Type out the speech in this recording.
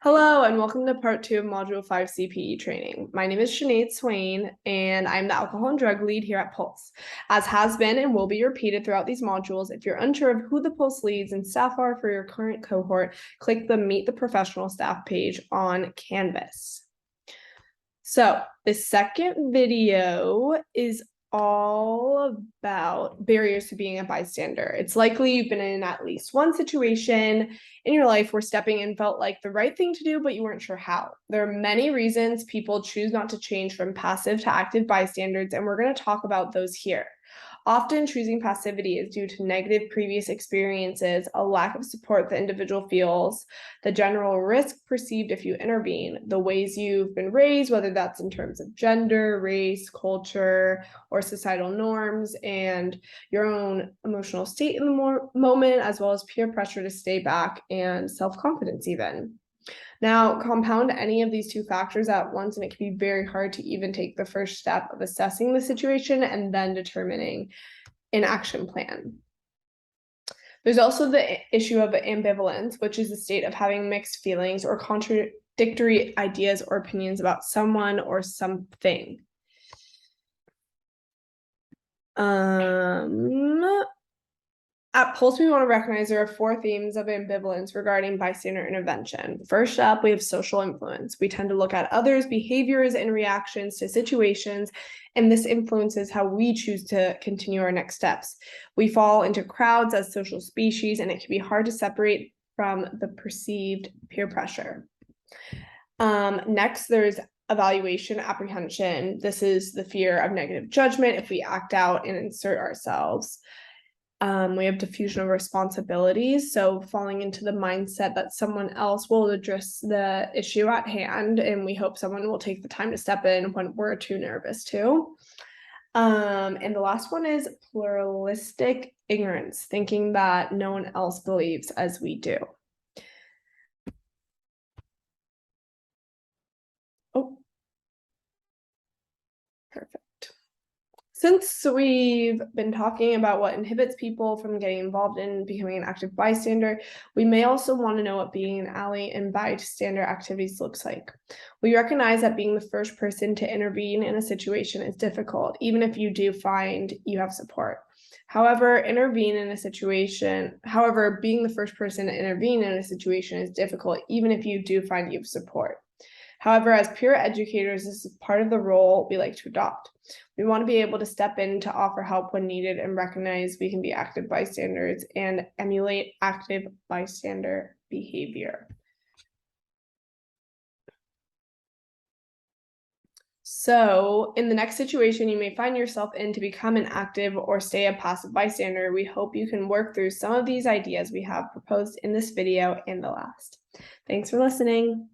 Hello, and welcome to part 2 of Module 5 CPE training. My name is Sinead Swain, and I'm the alcohol and drug lead here at Pulse. As has been and will be repeated throughout these modules, if you're unsure of who the Pulse leads and staff are for your current cohort, click the Meet the Professional Staff page on Canvas. So the second video is all about barriers to being a bystander. It's likely you've been in at least one situation in your life where stepping in felt like the right thing to do, but you weren't sure how. There are many reasons people choose not to change from passive to active bystanders, and we're going to talk about those here. Often choosing passivity is due to negative previous experiences, a lack of support the individual feels, the general risk perceived if you intervene, the ways you've been raised, whether that's in terms of gender, race, culture, or societal norms, and your own emotional state in the moment, as well as peer pressure to stay back and self-confidence even. Now, compound any of these two factors at once, and it can be very hard to even take the first step of assessing the situation and then determining an action plan. There's also the issue of ambivalence, which is the state of having mixed feelings or contradictory ideas or opinions about someone or something. At Pulse, we want to recognize there are 4 themes of ambivalence regarding bystander intervention. First up, we have social influence. We tend to look at others' behaviors and reactions to situations, and this influences how we choose to continue our next steps. We fall into crowds as social species, and it can be hard to separate from the perceived peer pressure. Next, there's evaluation apprehension. This is the fear of negative judgment if we act out and insert ourselves. We have diffusion of responsibilities, so falling into the mindset that someone else will address the issue at hand, and we hope someone will take the time to step in when we're too nervous to. And the last one is pluralistic ignorance, thinking that no one else believes as we do. Oh, perfect. Since we've been talking about what inhibits people from getting involved in becoming an active bystander, we may also want to know what being an ally in bystander activities looks like. We recognize that being the first person to intervene in a situation is difficult, even if you do find you have support. However, being the first person to intervene in a situation is difficult, even if you do find you have support. However, as peer educators, this is part of the role we like to adopt. We want to be able to step in to offer help when needed and recognize we can be active bystanders and emulate active bystander behavior. So in the next situation you may find yourself in to become an active or stay a passive bystander, we hope you can work through some of these ideas we have proposed in this video and the last. Thanks for listening.